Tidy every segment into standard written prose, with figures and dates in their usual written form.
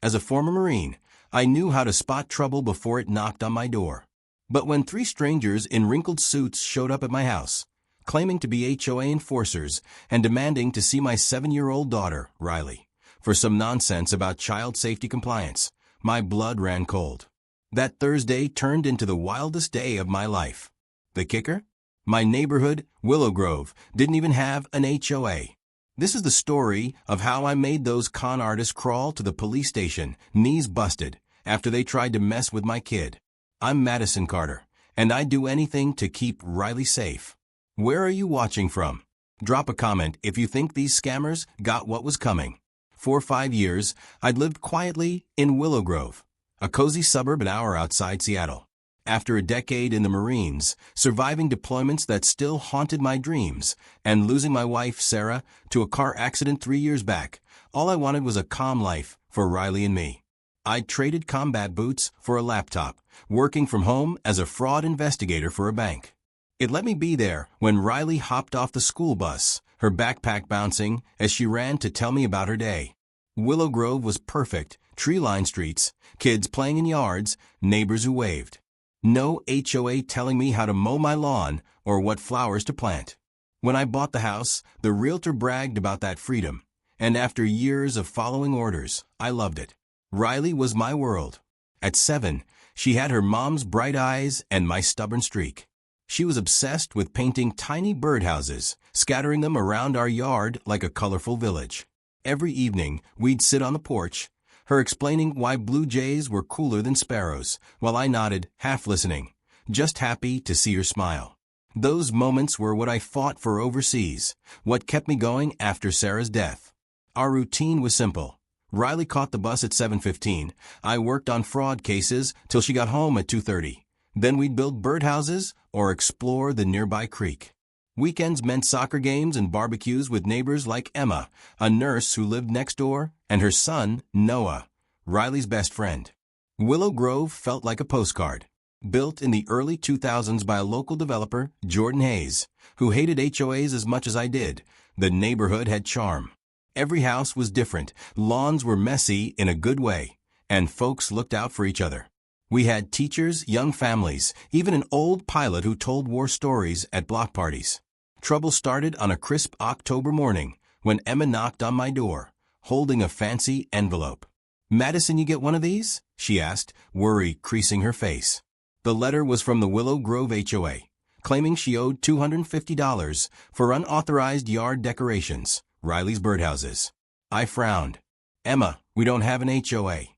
As a former Marine, I knew how to spot trouble before it knocked on my door. But when three strangers in wrinkled suits showed up at my house, claiming to be HOA enforcers and demanding to see my 7-year-old daughter, Riley, for some nonsense about child safety compliance, my blood ran cold. That Thursday turned into the wildest day of my life. The kicker? My neighborhood, Willow Grove, didn't even have an HOA. This is the story of how I made those con artists crawl to the police station, knees busted, after they tried to mess with my kid. I'm Madison Carter, and I'd do anything to keep Riley safe. Where are you watching from? Drop a comment if you think these scammers got what was coming. For 5 years, I'd lived quietly in Willow Grove, a cozy suburb an hour outside Seattle. After a decade in the Marines, surviving deployments that still haunted my dreams, and losing my wife, Sarah, to a car accident 3 years back, all I wanted was a calm life for Riley and me. I'd traded combat boots for a laptop, working from home as a fraud investigator for a bank. It let me be there when Riley hopped off the school bus, her backpack bouncing as she ran to tell me about her day. Willow Grove was perfect, tree-lined streets, kids playing in yards, neighbors who waved. No HOA telling me how to mow my lawn or what flowers to plant. When I bought the house, the realtor bragged about that freedom, and after years of following orders, I loved it. Riley was my world. At 7, she had her mom's bright eyes and my stubborn streak. She was obsessed with painting tiny birdhouses, scattering them around our yard like a colorful village. Every evening, we'd sit on the porch, her explaining why blue jays were cooler than sparrows, while I nodded, half listening, just happy to see her smile. Those moments were what I fought for overseas, what kept me going after Sarah's death. Our routine was simple. Riley caught the bus at 7:15. I worked on fraud cases till she got home at 2:30. Then we'd build birdhouses or explore the nearby creek. Weekends meant soccer games and barbecues with neighbors like Emma, a nurse who lived next door, and her son, Noah, Riley's best friend. Willow Grove felt like a postcard, built in the early 2000s by a local developer, Jordan Hayes, who hated HOAs as much as I did. The neighborhood had charm. Every house was different, lawns were messy in a good way, and folks looked out for each other. We had teachers, young families, even an old pilot who told war stories at block parties. Trouble started on a crisp October morning when Emma knocked on my door, holding a fancy envelope. "Madison, you get one of these?" she asked, worry creasing her face. The letter was from the Willow Grove HOA, claiming she owed $250 for unauthorized yard decorations, Riley's birdhouses. I frowned. "Emma, we don't have an HOA."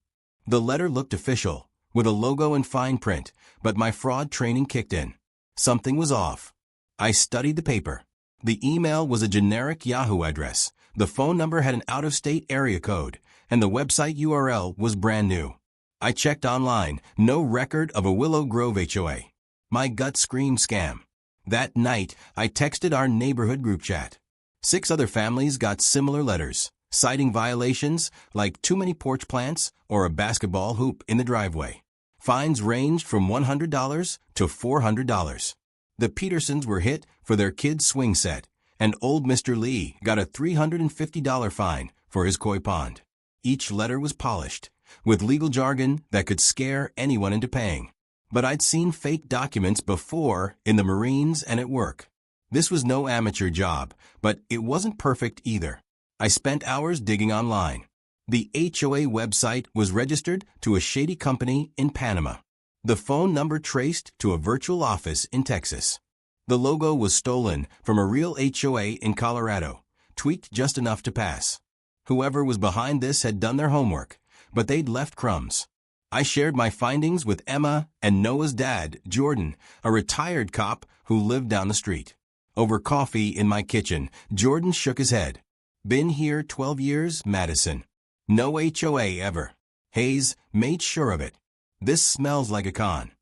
The letter looked official, with a logo in fine print, but my fraud training kicked in. Something was off. I studied the paper. The email was a generic Yahoo address, the phone number had an out-of-state area code, and the website URL was brand new. I checked online, no record of a Willow Grove HOA. My gut screamed scam. That night, I texted our neighborhood group chat. 6 other families got similar letters, citing violations like too many porch plants or a basketball hoop in the driveway. Fines ranged from $100 to $400. The Petersons were hit for their kid's swing set, and old Mr. Lee got a $350 fine for his koi pond. Each letter was polished, with legal jargon that could scare anyone into paying. But I'd seen fake documents before in the Marines and at work. This was no amateur job, but it wasn't perfect either. I spent hours digging online. The HOA website was registered to a shady company in Panama. The phone number traced to a virtual office in Texas. The logo was stolen from a real HOA in Colorado, tweaked just enough to pass. Whoever was behind this had done their homework, but they'd left crumbs. I shared my findings with Emma and Noah's dad, Jordan, a retired cop who lived down the street. Over coffee in my kitchen, Jordan shook his head. "Been here 12 years, Madison. No HOA ever." Hayes made sure of it. "This smells like a con."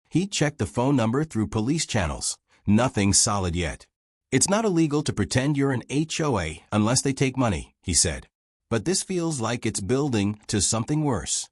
He checked the phone number through police channels. Nothing solid yet. "It's not illegal to pretend you're an HOA unless they take money," he said. "But this feels like it's building to something worse."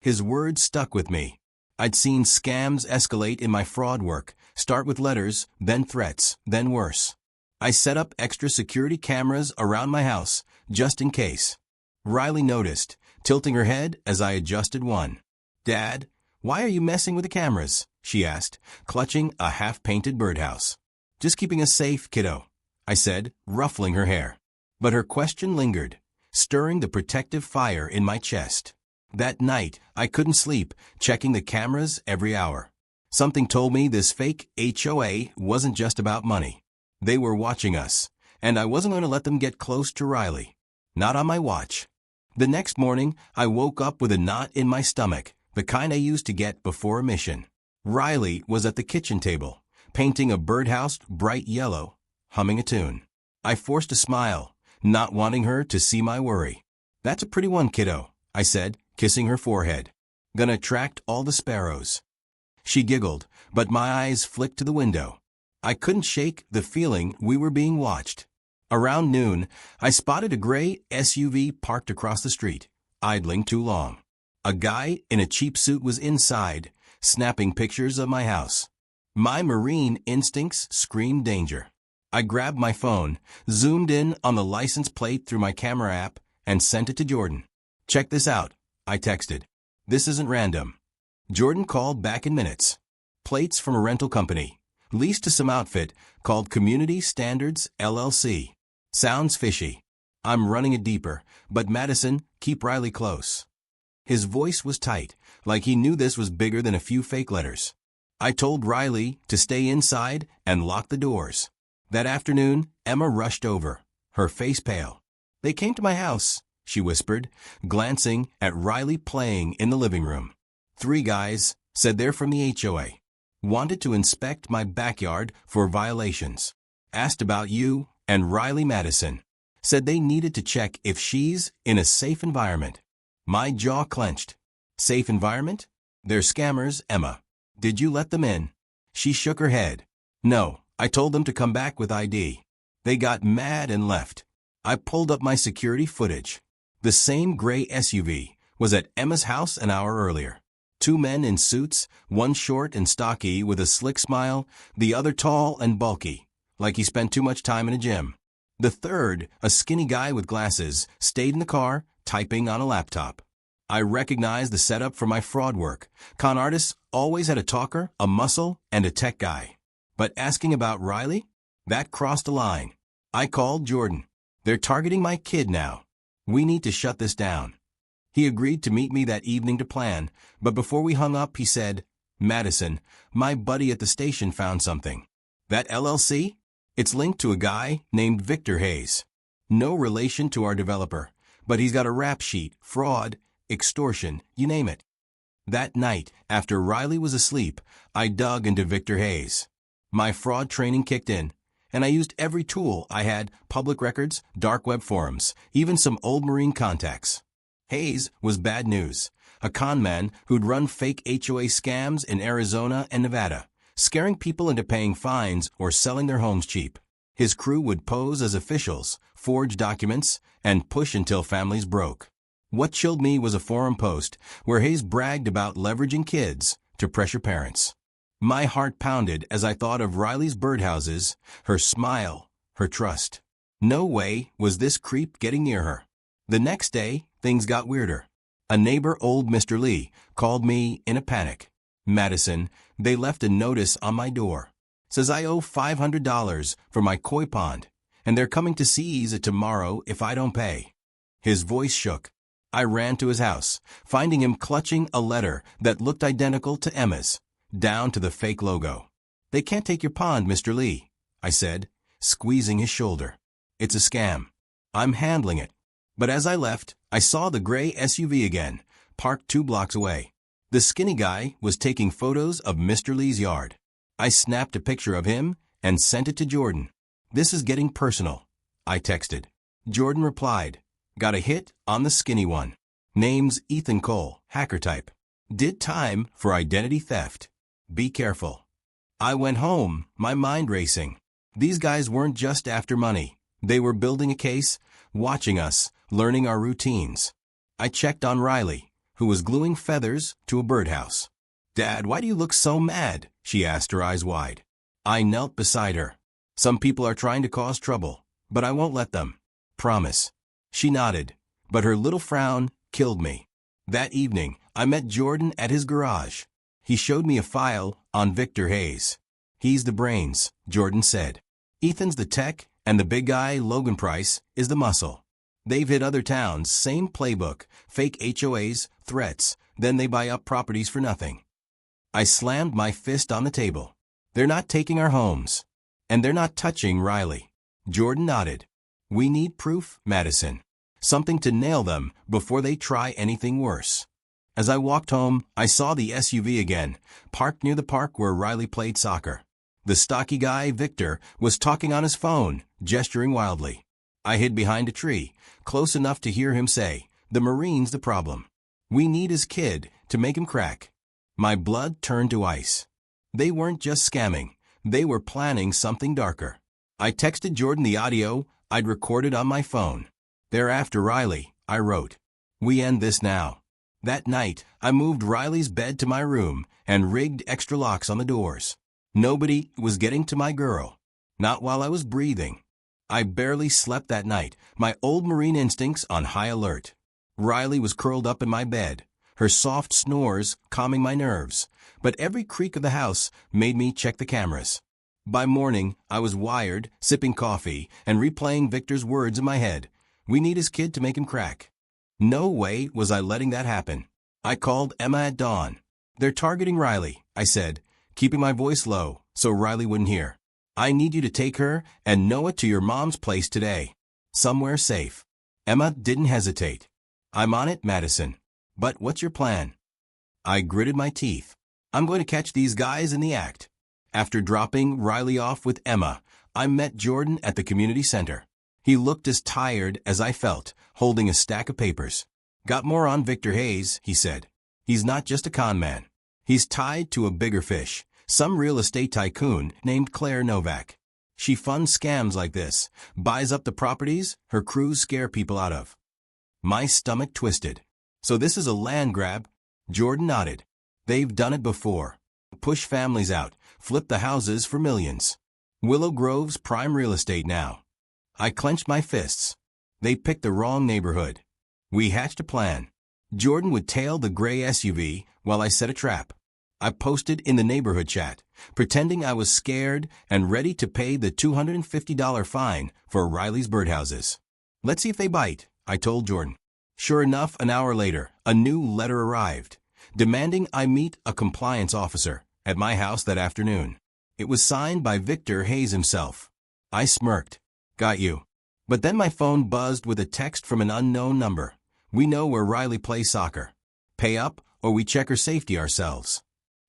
His words stuck with me. I'd seen scams escalate in my fraud work, start with letters, then threats, then worse. I set up extra security cameras around my house, just in case. Riley noticed, tilting her head as I adjusted one. "Dad, why are you messing with the cameras?" she asked, clutching a half-painted birdhouse. "Just keeping us safe, kiddo," I said, ruffling her hair. But her question lingered, stirring the protective fire in my chest. That night, I couldn't sleep, checking the cameras every hour. Something told me this fake HOA wasn't just about money. They were watching us, and I wasn't going to let them get close to Riley. Not on my watch. The next morning, I woke up with a knot in my stomach, the kind I used to get before a mission. Riley was at the kitchen table, painting a birdhouse bright yellow, humming a tune. I forced a smile, not wanting her to see my worry. "That's a pretty one, kiddo," I said, kissing her forehead. "Gonna attract all the sparrows." She giggled, but my eyes flicked to the window. I couldn't shake the feeling we were being watched. Around noon, I spotted a gray SUV parked across the street, idling too long. A guy in a cheap suit was inside, snapping pictures of my house. My marine instincts screamed danger. I grabbed my phone, zoomed in on the license plate through my camera app, and sent it to Jordan. "Check this out," I texted. "This isn't random." Jordan called back in minutes. "Plates from a rental company. Leased to some outfit called Community Standards LLC. Sounds fishy. I'm running it deeper, but Madison, keep Riley close." His voice was tight, like he knew this was bigger than a few fake letters. I told Riley to stay inside and lock the doors. That afternoon, Emma rushed over, her face pale. "They came to my house," she whispered, glancing at Riley playing in the living room. "3 guys, said they're from the HOA. Wanted to inspect my backyard for violations. Asked about you and Riley Madison. Said they needed to check if she's in a safe environment." My jaw clenched. "Safe environment? They're scammers, Emma. Did you let them in?" She shook her head. "No, I told them to come back with ID. They got mad and left." I pulled up my security footage. The same gray SUV was at Emma's house an hour earlier. 2 men in suits, one short and stocky with a slick smile, the other tall and bulky, like he spent too much time in a gym. The third, a skinny guy with glasses, stayed in the car, typing on a laptop. I recognized the setup for my fraud work. Con artists always had a talker, a muscle, and a tech guy. But asking about Riley? That crossed a line. I called Jordan. "They're targeting my kid now. We need to shut this down." He agreed to meet me that evening to plan, but before we hung up, he said, "Madison, my buddy at the station found something. That LLC? It's linked to a guy named Victor Hayes. No relation to our developer, but he's got a rap sheet, fraud, extortion, you name it." That night, after Riley was asleep, I dug into Victor Hayes. My fraud training kicked in, and I used every tool I had: public records, dark web forums, even some old Marine contacts. Hayes was bad news. A con man who'd run fake HOA scams in Arizona and Nevada, scaring people into paying fines or selling their homes cheap. His crew would pose as officials, forge documents, and push until families broke. What chilled me was a forum post where Hayes bragged about leveraging kids to pressure parents. My heart pounded as I thought of Riley's birdhouses, her smile, her trust. No way was this creep getting near her. The next day, things got weirder. A neighbor, old Mr. Lee, called me in a panic. "Madison, they left a notice on my door. Says I owe $500 for my koi pond, and they're coming to seize it tomorrow if I don't pay." His voice shook. I ran to his house, finding him clutching a letter that looked identical to Emma's, down to the fake logo. "They can't take your pond, Mr. Lee," I said, squeezing his shoulder. "It's a scam. I'm handling it." But as I left, I saw the gray SUV again, parked 2 blocks away. The skinny guy was taking photos of Mr. Lee's yard. I snapped a picture of him and sent it to Jordan. "This is getting personal," I texted. Jordan replied, "Got a hit on the skinny one. Name's Ethan Cole, hacker type. Did time for identity theft. Be careful." I went home, my mind racing. These guys weren't just after money. They were building a case, watching us, learning our routines. I checked on Riley, who was gluing feathers to a birdhouse. "Dad, why do you look so mad?" she asked, her eyes wide. I knelt beside her. "Some people are trying to cause trouble, but I won't let them. Promise." She nodded, but her little frown killed me. That evening, I met Jordan at his garage. He showed me a file on Victor Hayes. He's the brains, Jordan said. Ethan's the tech, and the big guy, Logan Price, is the muscle. They've hit other towns, same playbook, fake HOAs, threats, then they buy up properties for nothing. I slammed my fist on the table. They're not taking our homes. And they're not touching Riley. Jordan nodded. We need proof, Madison. Something to nail them before they try anything worse. As I walked home, I saw the SUV again, parked near the park where Riley played soccer. The stocky guy, Victor, was talking on his phone, gesturing wildly. I hid behind a tree, close enough to hear him say, "The Marine's the problem. We need his kid to make him crack." My blood turned to ice. They weren't just scamming. They were planning something darker. I texted Jordan the audio I'd recorded on my phone. "They're after Riley," I wrote. "We end this now." That night, I moved Riley's bed to my room and rigged extra locks on the doors. Nobody was getting to my girl. Not while I was breathing. I barely slept that night, my old Marine instincts on high alert. Riley was curled up in my bed, her soft snores calming my nerves, but every creak of the house made me check the cameras. By morning, I was wired, sipping coffee, and replaying Victor's words in my head. We need his kid to make him crack. No way was I letting that happen. I called Emma at dawn. "They're targeting Riley," I said, keeping my voice low so Riley wouldn't hear. "I need you to take her and Noah to your mom's place today. Somewhere safe." Emma didn't hesitate. "I'm on it, Madison. But what's your plan?" I gritted my teeth. "I'm going to catch these guys in the act." After dropping Riley off with Emma, I met Jordan at the community center. He looked as tired as I felt, holding a stack of papers. "Got more on Victor Hayes," he said. "He's not just a con man. He's tied to a bigger fish, some real estate tycoon named Claire Novak. She funds scams like this, buys up the properties her crews scare people out of." My stomach twisted. "So this is a land grab?" Jordan nodded. "They've done it before. Push families out, flip the houses for millions. Willow Grove's prime real estate now." I clenched my fists. They picked the wrong neighborhood. We hatched a plan. Jordan would tail the gray SUV while I set a trap. I posted in the neighborhood chat, pretending I was scared and ready to pay the $250 fine for Riley's birdhouses. "Let's see if they bite," I told Jordan. Sure enough, an hour later, a new letter arrived, demanding I meet a compliance officer at my house that afternoon. It was signed by Victor Hayes himself. I smirked. "Got you." But then my phone buzzed with a text from an unknown number. "We know where Riley plays soccer. Pay up or we check her safety ourselves."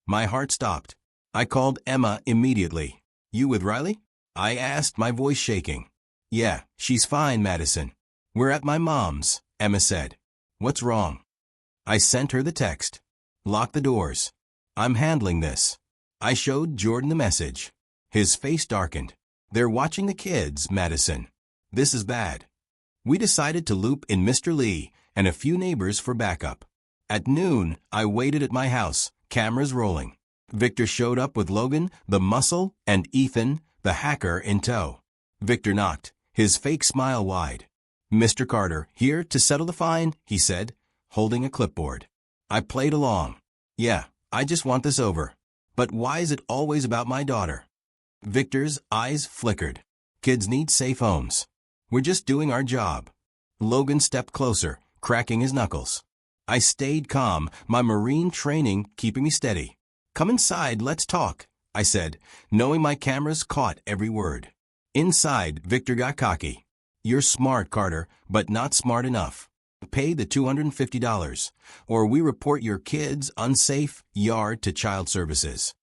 My heart stopped. I called Emma immediately. "You with Riley?" I asked, my voice shaking. "Yeah, she's fine, Madison. We're at my mom's," Emma said. "What's wrong?" I sent her the text. "Lock the doors. I'm handling this." I showed Jordan the message. His face darkened. "They're watching the kids, Madison. This is bad." We decided to loop in Mr. Lee and a few neighbors for backup. At noon, I waited at my house, cameras rolling. Victor showed up with Logan, the muscle, and Ethan, the hacker, in tow. Victor knocked, his fake smile wide. "Mr. Carter, here to settle the fine," he said, holding a clipboard. I played along. "Yeah, I just want this over. But why is it always about my daughter?" Victor's eyes flickered. "Kids need safe homes. We're just doing our job." Logan stepped closer, cracking his knuckles. I stayed calm, my Marine training keeping me steady. "Come inside, let's talk," I said, knowing my cameras caught every word. Inside, Victor got cocky. "You're smart, Carter, but not smart enough. Pay the $250, or we report your kid's unsafe yard to child services."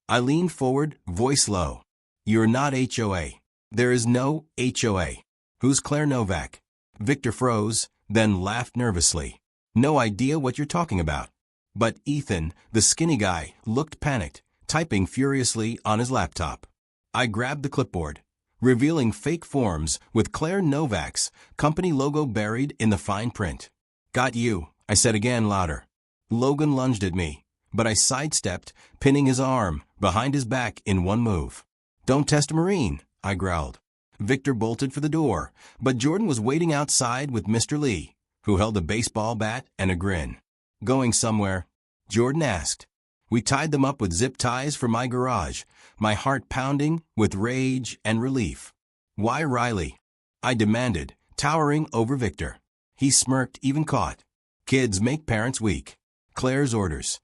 I leaned forward, voice low. "You're not HOA. There is no HOA. Who's Claire Novak?" Victor froze, then laughed nervously. "No idea what you're talking about." But Ethan, the skinny guy, looked panicked, typing furiously on his laptop. I grabbed the clipboard, revealing fake forms with Claire Novak's company logo buried in the fine print. "Got you," I said again louder. Logan lunged at me, but I sidestepped, pinning his arm behind his back in one move. "Don't test a Marine," I growled. Victor bolted for the door, but Jordan was waiting outside with Mr. Lee. who held a baseball bat and a grin. Going somewhere? Jordan asked. We tied them up with zip ties for my garage, my heart pounding with rage and relief. Why Riley? I demanded, towering over Victor. He smirked, even caught. Kids make parents weak. Claire's orders.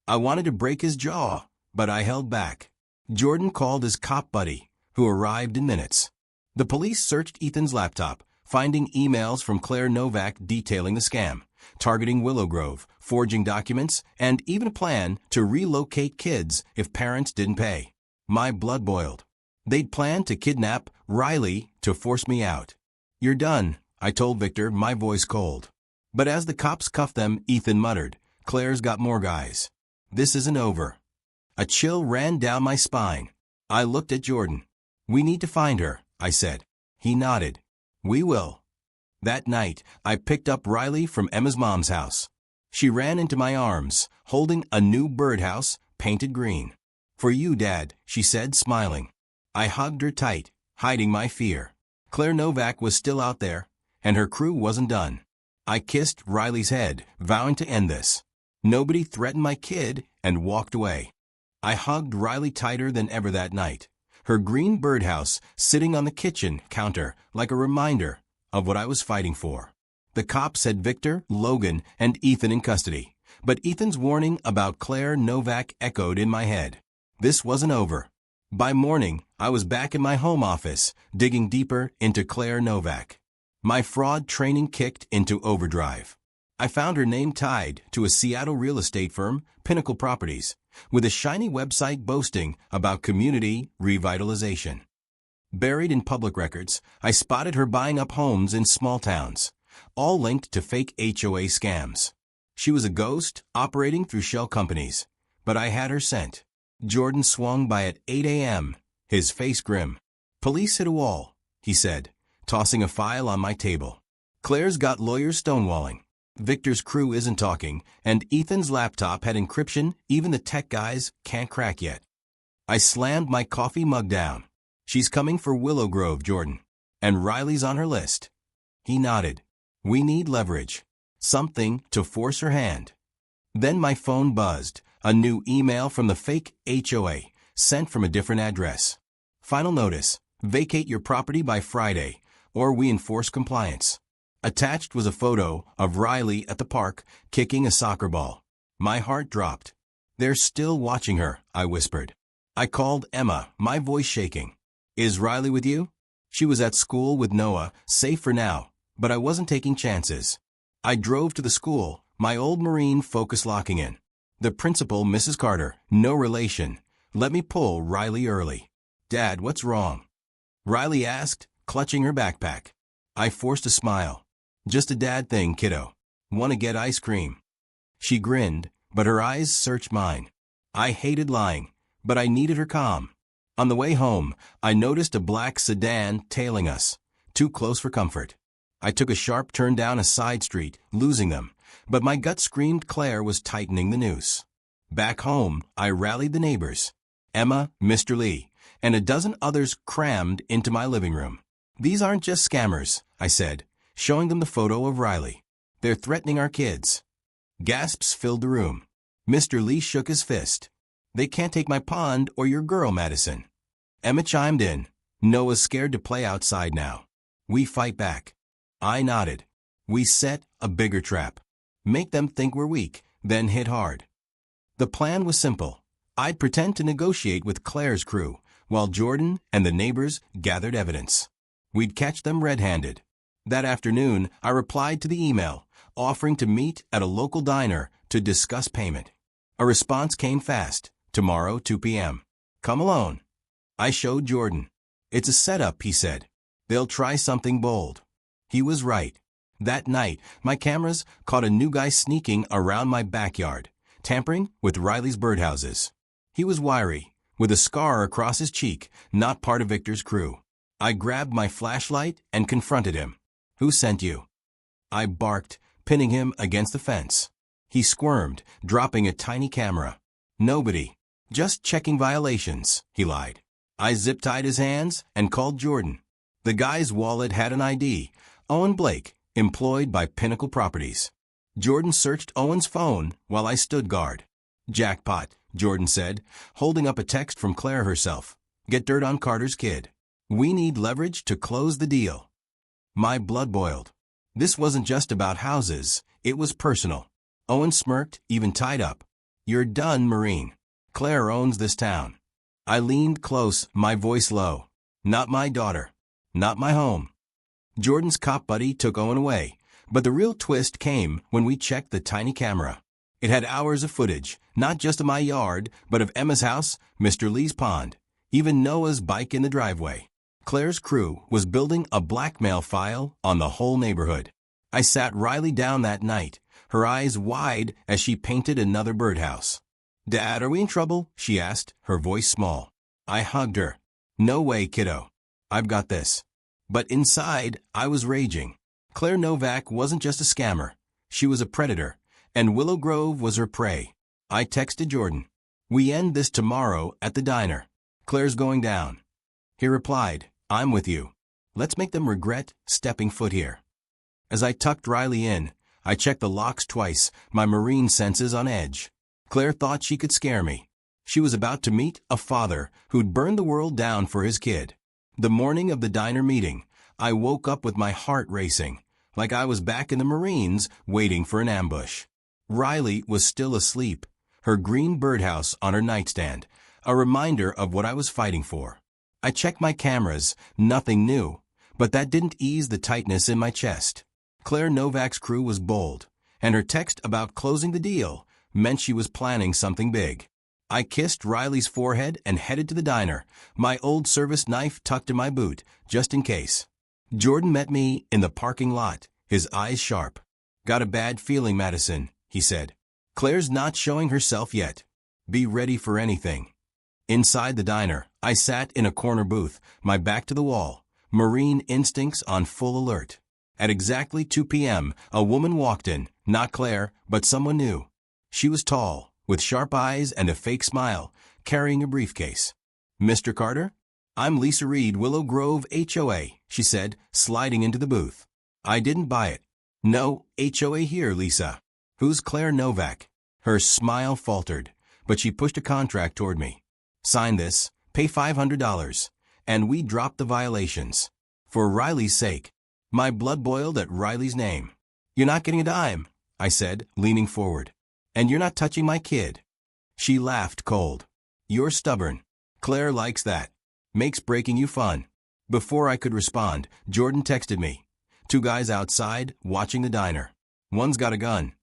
I wanted to break his jaw, but I held back. Jordan called his cop buddy, who arrived in minutes. The police searched Ethan's laptop, finding emails from Claire Novak detailing the scam, targeting Willow Grove, forging documents, and even a plan to relocate kids if parents didn't pay. My blood boiled. They'd planned to kidnap Riley to force me out. You're done, I told Victor, my voice cold. But as the cops cuffed them, Ethan muttered, Claire's got more guys. This isn't over. A chill ran down my spine. I looked at Jordan. We need to find her, I said. He nodded. We will. That night, I picked up Riley from Emma's mom's house. She ran into my arms, holding a new birdhouse painted green. For you, Dad, she said, smiling. I hugged her tight, hiding my fear. Claire Novak was still out there, and her crew wasn't done. I kissed Riley's head, vowing to end this. Nobody threatened my kid, and walked away. I hugged Riley tighter than ever that night, her green birdhouse sitting on the kitchen counter like a reminder of what I was fighting for. The cops had Victor, Logan, and Ethan in custody, but Ethan's warning about Claire Novak echoed in my head. This wasn't over. By morning, I was back in my home office, digging deeper into Claire Novak. My fraud training kicked into overdrive. I found her name tied to a Seattle real estate firm, Pinnacle Properties, with a shiny website boasting about community revitalization. Buried in public records, I spotted her buying up homes in small towns, all linked to fake HOA scams. She was a ghost operating through shell companies, but I had her scent. Jordan swung by at 8 a.m., his face grim. Police hit a wall, he said, tossing a file on my table. Claire's got lawyers stonewalling. Victor's crew isn't talking, and Ethan's laptop had encryption even the tech guys can't crack yet. I slammed my coffee mug down. She's coming for Willow Grove, Jordan. And Riley's on her list. He nodded. We need leverage. Something to force her hand. Then my phone buzzed. A new email from the fake HOA, sent from a different address. Final notice. Vacate your property by Friday, or we enforce compliance. Attached was a photo of Riley at the park, kicking a soccer ball. My heart dropped. They're still watching her, I whispered. I called Emma, my voice shaking. Is Riley with you? She was at school with Noah, safe for now, but I wasn't taking chances. I drove to the school, my old Marine focus locking in. The principal, Mrs. Carter, no relation, let me pull Riley early. Dad, what's wrong? Riley asked, clutching her backpack. I forced a smile. Just a dad thing, kiddo. Want to get ice cream? She grinned, but her eyes searched mine. I hated lying, but I needed her calm. On the way home, I noticed a black sedan tailing us, too close for comfort. I took a sharp turn down a side street, losing them, but my gut screamed Claire was tightening the noose. Back home, I rallied the neighbors. Emma, Mr. Lee, and a dozen others crammed into my living room. These aren't just scammers, I said, showing them the photo of Riley. They're threatening our kids. Gasps filled the room. Mr. Lee shook his fist. They can't take my pond or your girl, Madison. Emma chimed in. Noah's scared to play outside now. We fight back. I nodded. We set a bigger trap. Make them think we're weak, then hit hard. The plan was simple. I'd pretend to negotiate with Claire's crew, while Jordan and the neighbors gathered evidence. We'd catch them red-handed. That afternoon, I replied to the email, offering to meet at a local diner to discuss payment. A response came fast. Tomorrow, 2 p.m. Come alone. I showed Jordan. It's a setup, he said. They'll try something bold. He was right. That night, my cameras caught a new guy sneaking around my backyard, tampering with Riley's birdhouses. He was wiry, with a scar across his cheek, not part of Victor's crew. I grabbed my flashlight and confronted him. Who sent you? I barked, pinning him against the fence. He squirmed, dropping a tiny camera. Nobody. Just checking violations, he lied. I zip-tied his hands and called Jordan. The guy's wallet had an ID. Owen Blake, employed by Pinnacle Properties. Jordan searched Owen's phone while I stood guard. Jackpot, Jordan said, holding up a text from Claire herself. Get dirt on Carter's kid. We need leverage to close the deal. My blood boiled. This wasn't just about houses, it was personal. Owen smirked, even tied up. You're done, Marine. Claire owns this town. I leaned close, my voice low. Not my daughter. Not my home. Jordan's cop buddy took Owen away, but the real twist came when we checked the tiny camera. It had hours of footage, not just of my yard, but of Emma's house, Mr. Lee's pond, even Noah's bike in the driveway. Claire's crew was building a blackmail file on the whole neighborhood. I sat Riley down that night, her eyes wide as she painted another birdhouse. Dad, are we in trouble? She asked, her voice small. I hugged her. No way, kiddo. I've got this. But inside, I was raging. Claire Novak wasn't just a scammer. She was a predator, and Willow Grove was her prey. I texted Jordan. We end this tomorrow at the diner. Claire's going down. He replied, I'm with you. Let's make them regret stepping foot here. As I tucked Riley in, I checked the locks twice, my marine senses on edge. Claire thought she could scare me. She was about to meet a father who'd burned the world down for his kid. The morning of the diner meeting, I woke up with my heart racing, like I was back in the Marines waiting for an ambush. Riley was still asleep, her green birdhouse on her nightstand, a reminder of what I was fighting for. I checked my cameras, nothing new, but that didn't ease the tightness in my chest. Claire Novak's crew was bold, and her text about closing the deal meant she was planning something big. I kissed Riley's forehead and headed to the diner, my old service knife tucked in my boot, just in case. Jordan met me in the parking lot, his eyes sharp. Got a bad feeling, Madison, he said. Claire's not showing herself yet. Be ready for anything. Inside the diner, I sat in a corner booth, my back to the wall, marine instincts on full alert. At exactly 2 p.m., a woman walked in, not Claire, but someone new. She was tall, with sharp eyes and a fake smile, carrying a briefcase. Mr. Carter? I'm Lisa Reed, Willow Grove HOA, she said, sliding into the booth. I didn't buy it. No, HOA here, Lisa. Who's Claire Novak? Her smile faltered, but she pushed a contract toward me. Sign this, pay $500, and we dropped the violations. For Riley's sake. My blood boiled at Riley's name. You're not getting a dime, I said, leaning forward. And you're not touching my kid. She laughed cold. You're stubborn. Claire likes that. Makes breaking you fun. Before I could respond, Jordan texted me. 2 guys outside, watching the diner. One's got a gun.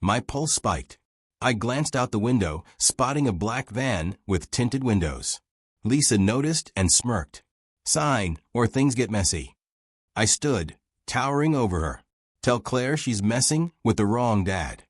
My pulse spiked. I glanced out the window, spotting a black van with tinted windows. Lisa noticed and smirked. Sign, or things get messy. I stood, towering over her. Tell Claire she's messing with the wrong dad.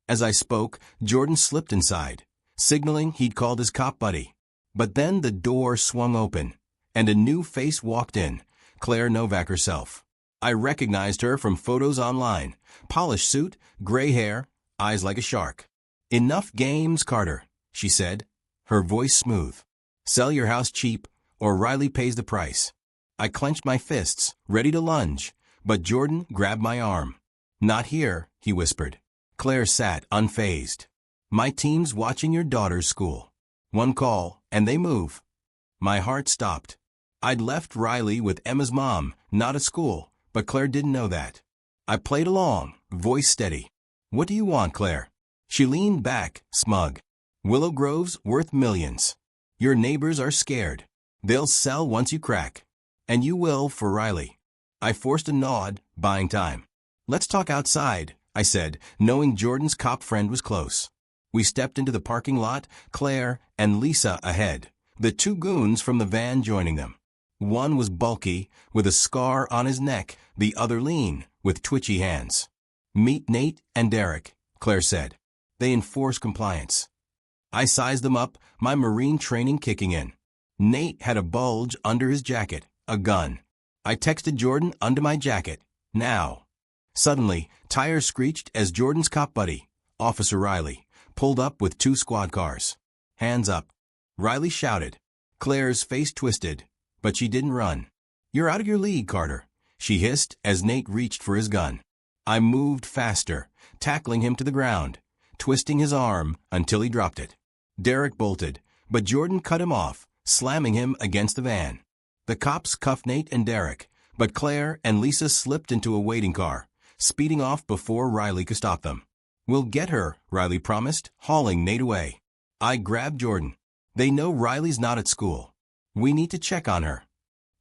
As I spoke, Jordan slipped inside, signaling he'd called his cop buddy. But then the door swung open, and a new face walked in, Claire Novak herself. I recognized her from photos online. Polished suit, gray hair, eyes like a shark. Enough games, Carter, she said, her voice smooth. Sell your house cheap, or Riley pays the price. I clenched my fists, ready to lunge, but Jordan grabbed my arm. Not here, he whispered. Claire sat unfazed. My team's watching your daughter's school. One call, and they move. My heart stopped. I'd left Riley with Emma's mom, not at school, but Claire didn't know that. I played along, voice steady. What do you want, Claire? She leaned back, smug. Willow Grove's worth millions. Your neighbors are scared. They'll sell once you crack. And you will for Riley. I forced a nod, buying time. Let's talk outside, I said, knowing Jordan's cop friend was close. We stepped into the parking lot, Claire and Lisa ahead, the 2 goons from the van joining them. One was bulky, with a scar on his neck, the other lean, with twitchy hands. Meet Nate and Derek, Claire said. They enforce compliance. I sized them up, my marine training kicking in. Nate had a bulge under his jacket, a gun. I texted Jordan under my jacket, now. Suddenly, tires screeched as Jordan's cop buddy, Officer Riley, pulled up with 2 squad cars. Hands up. Riley shouted. Claire's face twisted, but she didn't run. You're out of your league, Carter, she hissed as Nate reached for his gun. I moved faster, tackling him to the ground, twisting his arm until he dropped it. Derek bolted, but Jordan cut him off, slamming him against the van. The cops cuffed Nate and Derek, but Claire and Lisa slipped into a waiting car, speeding off before Riley could stop them. "We'll get her," Riley promised, hauling Nate away. I grabbed Jordan. "They know Riley's not at school. We need to check on her."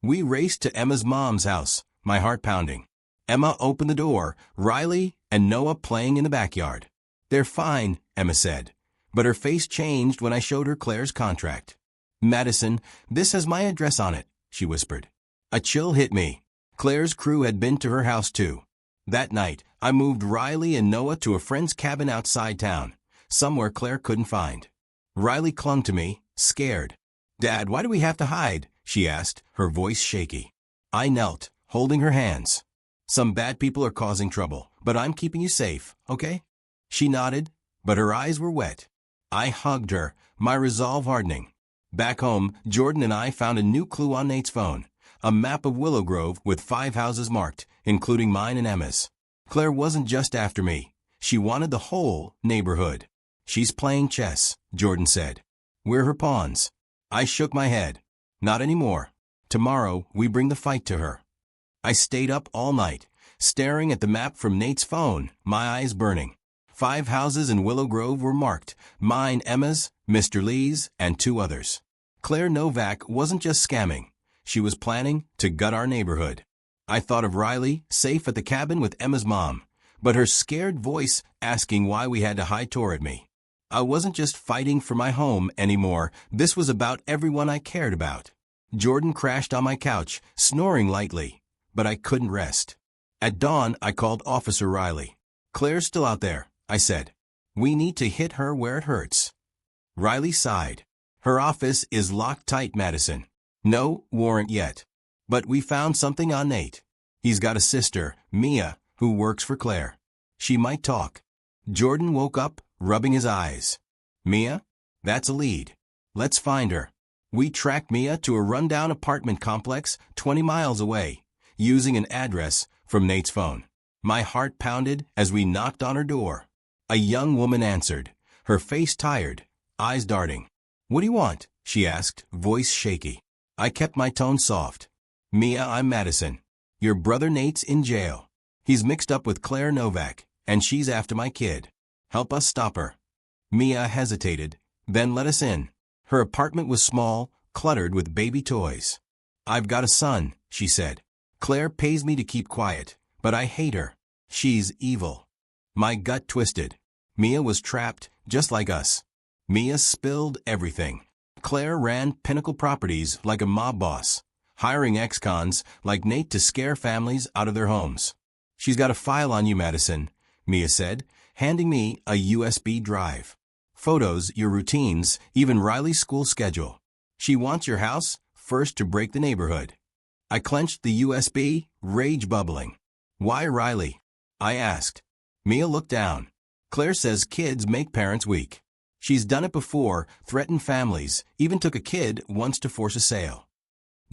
We raced to Emma's mom's house, my heart pounding. Emma opened the door, Riley and Noah playing in the backyard. "They're fine," Emma said, but her face changed when I showed her Claire's contract. "Madison, this has my address on it," she whispered. A chill hit me. Claire's crew had been to her house too. That night, I moved Riley and Noah to a friend's cabin outside town, somewhere Claire couldn't find. Riley clung to me, scared. "Dad, why do we have to hide?" she asked, her voice shaky. I knelt, holding her hands. "Some bad people are causing trouble, but I'm keeping you safe, okay?" She nodded, but her eyes were wet. I hugged her, my resolve hardening. Back home, Jordan and I found a new clue on Nate's phone, a map of Willow Grove with 5 houses marked, including mine and Emma's. Claire wasn't just after me. She wanted the whole neighborhood. "She's playing chess," Jordan said. "We're her pawns." I shook my head. "Not anymore. Tomorrow, we bring the fight to her." I stayed up all night, staring at the map from Nate's phone, my eyes burning. 5 houses in Willow Grove were marked, mine, Emma's, Mr. Lee's, and 2 others. Claire Novak wasn't just scamming. She was planning to gut our neighborhood. I thought of Riley, safe at the cabin with Emma's mom, but her scared voice asking why we had to hide tore at me. I wasn't just fighting for my home anymore. This was about everyone I cared about. Jordan crashed on my couch, snoring lightly, but I couldn't rest. At dawn, I called Officer Riley. "Claire's still out there," I said. "We need to hit her where it hurts." Riley sighed. "Her office is locked tight, Madison. No warrant yet. But we found something on Nate. He's got a sister, Mia, who works for Claire. She might talk." Jordan woke up, rubbing his eyes. "Mia? That's a lead. Let's find her." We tracked Mia to a rundown apartment complex 20 miles away, using an address from Nate's phone. My heart pounded as we knocked on her door. A young woman answered, her face tired, eyes darting. "What do you want?" she asked, voice shaky. I kept my tone soft. "Mia, I'm Madison. Your brother Nate's in jail. He's mixed up with Claire Novak, and she's after my kid. Help us stop her." Mia hesitated, then let us in. Her apartment was small, cluttered with baby toys. "I've got a son," she said. "Claire pays me to keep quiet, but I hate her. She's evil." My gut twisted. Mia was trapped, just like us. Mia spilled everything. Claire ran Pinnacle Properties like a mob boss, hiring ex-cons like Nate to scare families out of their homes. "She's got a file on you, Madison," Mia said, handing me a USB drive. "Photos, your routines, even Riley's school schedule. She wants your house, first to break the neighborhood." I clenched the USB, rage bubbling. "Why Riley?" I asked. Mia looked down. "Claire says kids make parents weak. She's done it before, threatened families, even took a kid once to force a sale."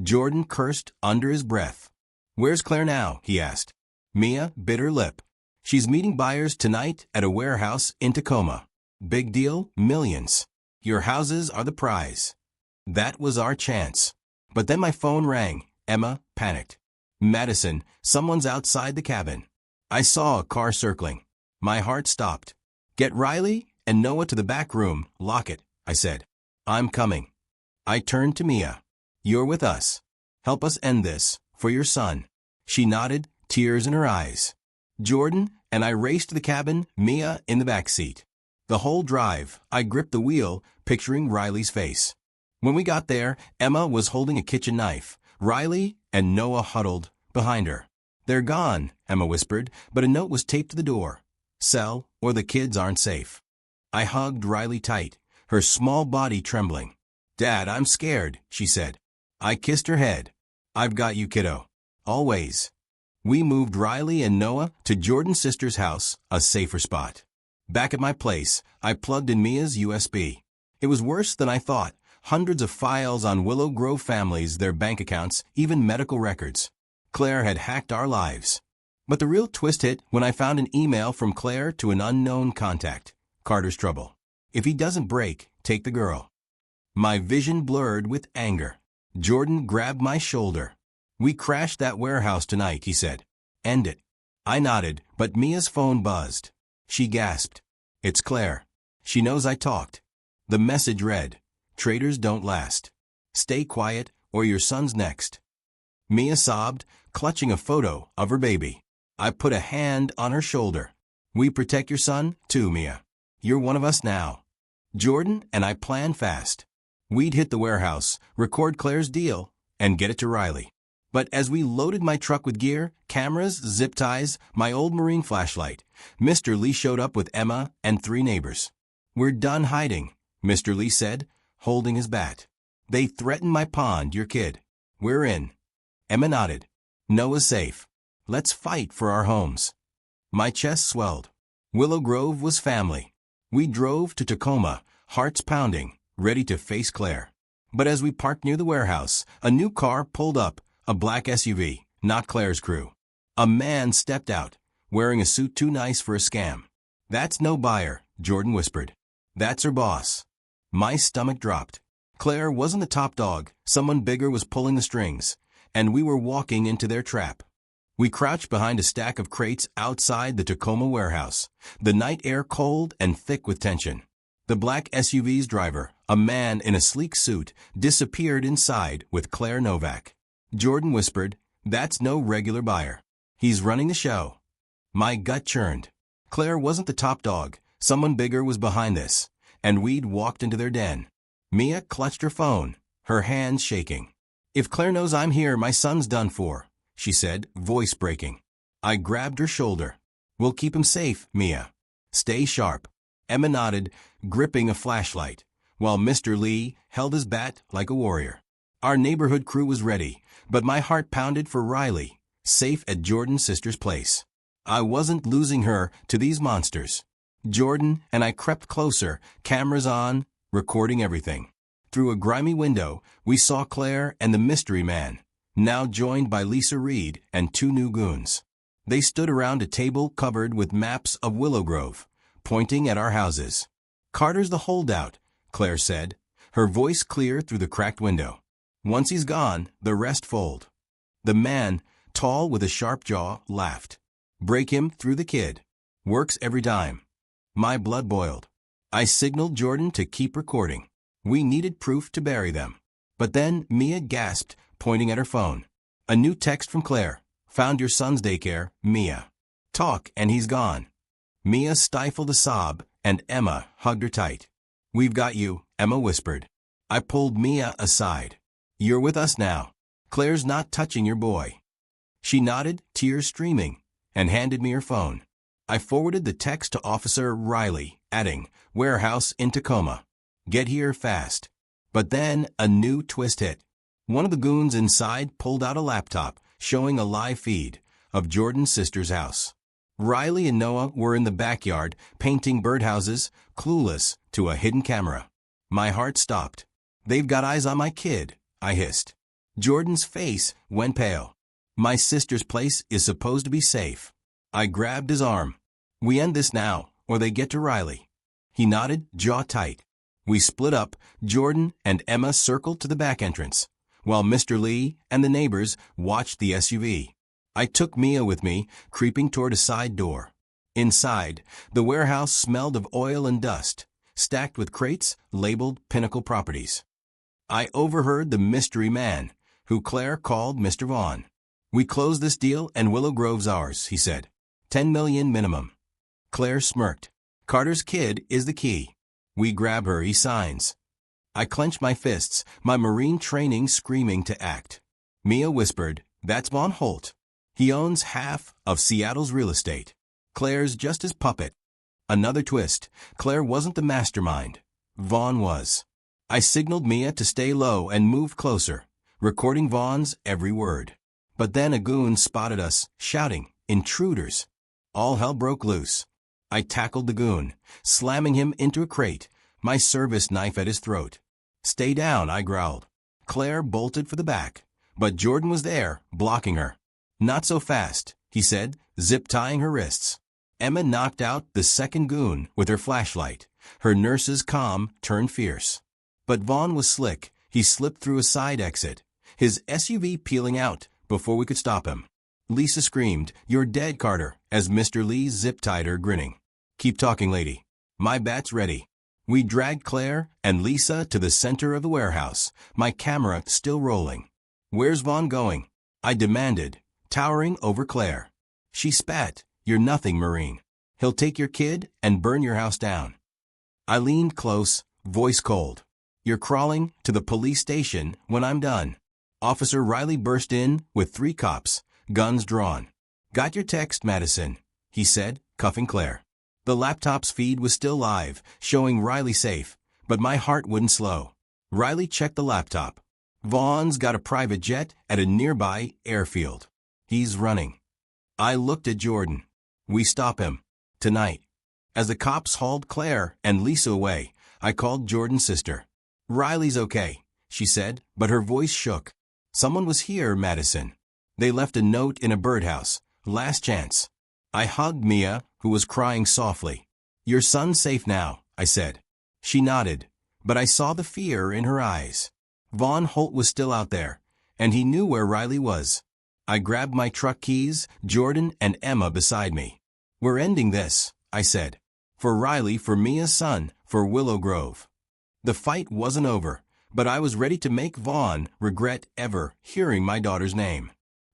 Jordan cursed under his breath. "Where's Claire now?" he asked. Mia bit her lip. "She's meeting buyers tonight at a warehouse in Tacoma. Big deal, millions. Your houses are the prize." That was our chance. But then my phone rang. Emma panicked. "Madison, someone's outside the cabin." I saw a car circling. My heart stopped. "Get Riley and Noah to the back room, lock it," I said. "I'm coming." I turned to Mia. "You're with us. Help us end this, for your son." She nodded, tears in her eyes. Jordan and I raced to the cabin, Mia in the back seat. The whole drive, I gripped the wheel, picturing Riley's face. When we got there, Emma was holding a kitchen knife. Riley and Noah huddled behind her. "They're gone," Emma whispered, but a note was taped to the door. "Sell, or the kids aren't safe." I hugged Riley tight, her small body trembling. "Dad, I'm scared," she said. I kissed her head. "I've got you, kiddo. Always." We moved Riley and Noah to Jordan's sister's house, a safer spot. Back at my place, I plugged in Mia's USB. It was worse than I thought. Hundreds of files on Willow Grove families, their bank accounts, even medical records. Claire had hacked our lives. But the real twist hit when I found an email from Claire to an unknown contact. Carter's trouble. If he doesn't break, take the girl. My vision blurred with anger. Jordan grabbed my shoulder. We crashed that warehouse tonight, he said. End it. I nodded, but Mia's phone buzzed. She gasped. It's Claire. She knows I talked. The message read, traitors don't last. Stay quiet or your son's next. Mia sobbed, clutching a photo of her baby. I put a hand on her shoulder. We protect your son, too, Mia. You're one of us now. Jordan and I planned fast. We'd hit the warehouse, record Claire's deal, and get it to Riley. But as we loaded my truck with gear, cameras, zip ties, my old Marine flashlight, Mr. Lee showed up with Emma and 3 neighbors. We're done hiding, Mr. Lee said, holding his bat. They threatened my pond, your kid. We're in. Emma nodded. Noah's safe. Let's fight for our homes. My chest swelled. Willow Grove was family. We drove to Tacoma, hearts pounding, ready to face Claire. But as we parked near the warehouse, a new car pulled up, a black SUV, not Claire's crew. A man stepped out, wearing a suit too nice for a scam. That's no buyer, Jordan whispered. That's her boss. My stomach dropped. Claire wasn't the top dog, someone bigger was pulling the strings, and we were walking into their trap. We crouched behind a stack of crates outside the Tacoma warehouse, the night air cold and thick with tension. The black SUV's driver, a man in a sleek suit, disappeared inside with Claire Novak. Jordan whispered, that's no regular buyer. He's running the show. My gut churned. Claire wasn't the top dog, someone bigger was behind this, and we'd walked into their den. Mia clutched her phone, her hands shaking. If Claire knows I'm here, my son's done for, she said, voice breaking. I grabbed her shoulder. We'll keep him safe, Mia. Stay sharp. Emma nodded, gripping a flashlight, while Mr. Lee held his bat like a warrior. Our neighborhood crew was ready, but my heart pounded for Riley, safe at Jordan's sister's place. I wasn't losing her to these monsters. Jordan and I crept closer, cameras on, recording everything. Through a grimy window, we saw Claire and the mystery man, now joined by Lisa Reed and 2 new goons. They stood around a table covered with maps of Willow Grove, pointing at our houses. Carter's the holdout, Claire said, her voice clear through the cracked window. Once he's gone, the rest fold. The man, tall with a sharp jaw, laughed. Break him through the kid. Works every time. My blood boiled. I signaled Jordan to keep recording. We needed proof to bury them. But then Mia gasped, pointing at her phone. A new text from Claire. Found your son's daycare, Mia. Talk and he's gone. Mia stifled a sob, and Emma hugged her tight. We've got you, Emma whispered. I pulled Mia aside. You're with us now. Claire's not touching your boy. She nodded, tears streaming, and handed me her phone. I forwarded the text to Officer Riley, adding, warehouse in Tacoma. Get here fast. But then a new twist hit. One of the goons inside pulled out a laptop, showing a live feed of Jordan's sister's house. Riley and Noah were in the backyard, painting birdhouses, clueless to a hidden camera. My heart stopped. They've got eyes on my kid, I hissed. Jordan's face went pale. My sister's place is supposed to be safe. I grabbed his arm. We end this now, or they get to Riley. He nodded, jaw tight. We split up. Jordan and Emma circled to the back entrance, while Mr. Lee and the neighbors watched the SUV. I took Mia with me, creeping toward a side door. Inside, the warehouse smelled of oil and dust, stacked with crates labeled Pinnacle Properties. I overheard the mystery man, who Claire called Mr. Vaughn. We closed this deal and Willow Grove's ours, he said. $10 million minimum. Claire smirked. Carter's kid is the key. We grab her, he signs. I clenched my fists, my Marine training screaming to act. Mia whispered, that's Vaughn Holt. He owns half of Seattle's real estate. Claire's just his puppet. Another twist. Claire wasn't the mastermind. Vaughn was. I signaled Mia to stay low and moved closer, recording Vaughn's every word. But then a goon spotted us, shouting, intruders. All hell broke loose. I tackled the goon, slamming him into a crate, my service knife at his throat. Stay down, I growled. Claire bolted for the back, but Jordan was there, blocking her. Not so fast, he said, zip-tying her wrists. Emma knocked out the second goon with her flashlight. Her nurse's calm turned fierce. But Vaughn was slick. He slipped through a side exit, his SUV peeling out before we could stop him. Lisa screamed, "You're dead, Carter," as Mr. Lee zip-tied her, grinning. "Keep talking, lady. My bat's ready." We dragged Claire and Lisa to the center of the warehouse, my camera still rolling. "Where's Vaughn going?" I demanded, towering over Claire. She spat, "You're nothing, Marine. He'll take your kid and burn your house down." I leaned close, voice cold. "You're crawling to the police station when I'm done." Officer Riley burst in with 3 cops, guns drawn. "Got your text, Madison," he said, cuffing Claire. The laptop's feed was still live, showing Riley safe, but my heart wouldn't slow. Riley checked the laptop. "Vaughn's got a private jet at a nearby airfield. He's running." I looked at Jordan. "We stop him. Tonight." As the cops hauled Claire and Lisa away, I called Jordan's sister. "Riley's okay," she said, but her voice shook. "Someone was here, Madison. They left a note in a birdhouse. Last chance." I hugged Mia, who was crying softly. "Your son's safe now," I said. She nodded, but I saw the fear in her eyes. Vaughn Holt was still out there, and he knew where Riley was. I grabbed my truck keys, Jordan and Emma beside me. "We're ending this," I said. "For Riley, for Mia's son, for Willow Grove." The fight wasn't over, but I was ready to make Vaughn regret ever hearing my daughter's name.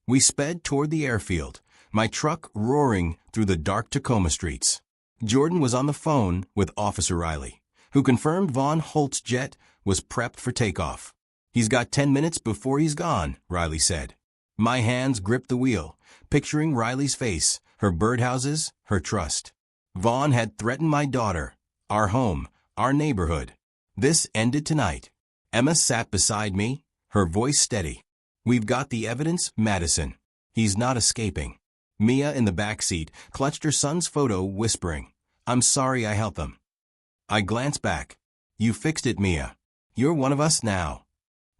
We sped toward the airfield, my truck roaring through the dark Tacoma streets. Jordan was on the phone with Officer Riley, who confirmed Vaughn Holt's jet was prepped for takeoff. "He's got 10 minutes before he's gone," Riley said. My hands gripped the wheel, picturing Riley's face, her birdhouses, her trust. Vaughn had threatened my daughter, our home, our neighborhood. This ended tonight. Emma sat beside me, her voice steady. "We've got the evidence, Madison. He's not escaping." Mia in the back seat clutched her son's photo, whispering, "I'm sorry I helped them." I glanced back. "You fixed it, Mia. You're one of us now."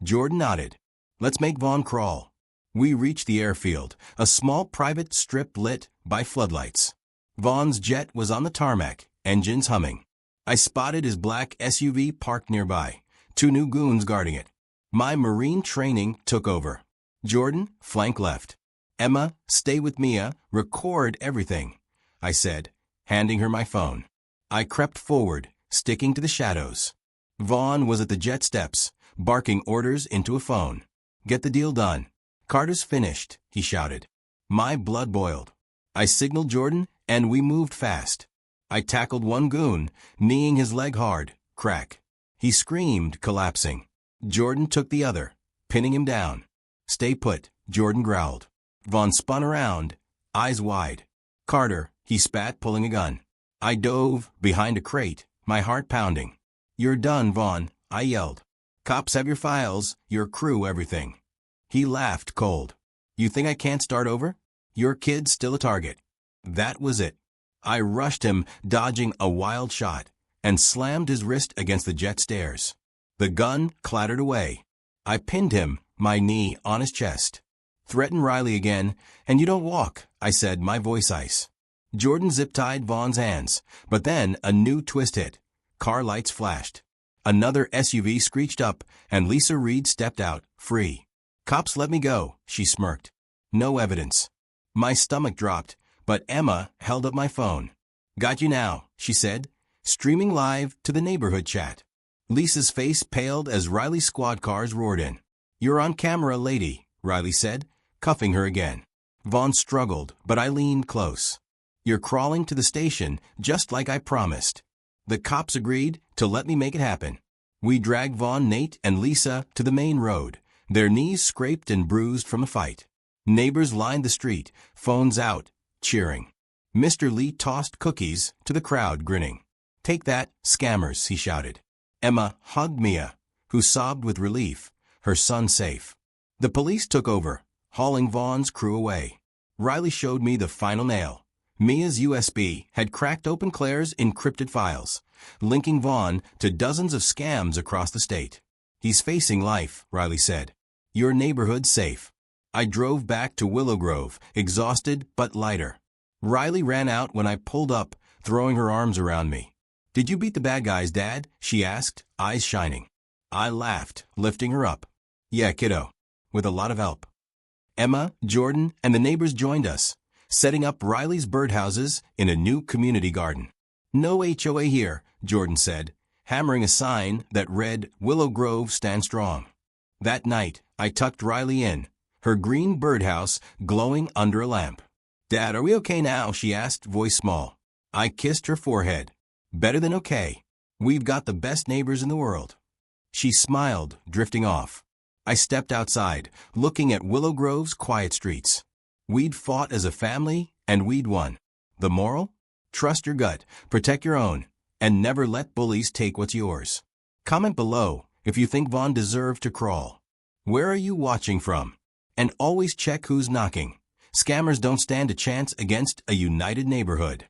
Jordan nodded. "Let's make Vaughn crawl." We reached the airfield, a small private strip lit by floodlights. Vaughn's jet was on the tarmac, engines humming. I spotted his black SUV parked nearby, 2 new goons guarding it. My Marine training took over. "Jordan, flank left. Emma, stay with Mia, record everything," I said, handing her my phone. I crept forward, sticking to the shadows. Vaughn was at the jet steps, barking orders into a phone. "Get the deal done. Carter's finished," he shouted. My blood boiled. I signaled Jordan, and we moved fast. I tackled one goon, kneeing his leg hard, crack. He screamed, collapsing. Jordan took the other, pinning him down. "Stay put," Jordan growled. Vaughn spun around, eyes wide. "Carter," he spat, pulling a gun. I dove behind a crate, my heart pounding. "You're done, Vaughn," I yelled. "Cops have your files, your crew, everything." He laughed cold. "You think I can't start over? Your kid's still a target." That was it. I rushed him, dodging a wild shot, and slammed his wrist against the jet stairs. The gun clattered away. I pinned him, my knee on his chest. "Threaten Riley again, and you don't walk," I said, my voice ice. Jordan zip-tied Vaughn's hands, but then a new twist hit. Car lights flashed. Another SUV screeched up, and Lisa Reed stepped out, free. "Cops let me go," she smirked. "No evidence." My stomach dropped, but Emma held up my phone. "Got you now," she said, streaming live to the neighborhood chat. Lisa's face paled as Riley's squad cars roared in. "You're on camera, lady," Riley said, cuffing her again. Vaughn struggled, but I leaned close. "You're crawling to the station, just like I promised." The cops agreed to let me make it happen. We dragged Vaughn, Nate, and Lisa to the main road, their knees scraped and bruised from the fight. Neighbors lined the street, phones out, cheering. Mr. Lee tossed cookies to the crowd, grinning. "Take that, scammers," he shouted. Emma hugged Mia, who sobbed with relief, her son safe. The police took over, hauling Vaughn's crew away. Riley showed me the final nail. Mia's USB had cracked open Claire's encrypted files, linking Vaughn to dozens of scams across the state. "He's facing life," Riley said. "Your neighborhood's safe." I drove back to Willow Grove, exhausted but lighter. Riley ran out when I pulled up, throwing her arms around me. "Did you beat the bad guys, Dad?" she asked, eyes shining. I laughed, lifting her up. "Yeah, kiddo. With a lot of help." Emma, Jordan, and the neighbors joined us, setting up Riley's birdhouses in a new community garden. "No HOA here," Jordan said, hammering a sign that read, "Willow Grove, stand strong." That night, I tucked Riley in, her green birdhouse glowing under a lamp. "Dad, are we okay now?" she asked, voice small. I kissed her forehead. "Better than okay. We've got the best neighbors in the world." She smiled, drifting off. I stepped outside, looking at Willow Grove's quiet streets. We'd fought as a family, and we'd won. The moral? Trust your gut, protect your own, and never let bullies take what's yours. Comment below if you think Vaughn deserved to crawl. Where are you watching from? And always check who's knocking. Scammers don't stand a chance against a united neighborhood.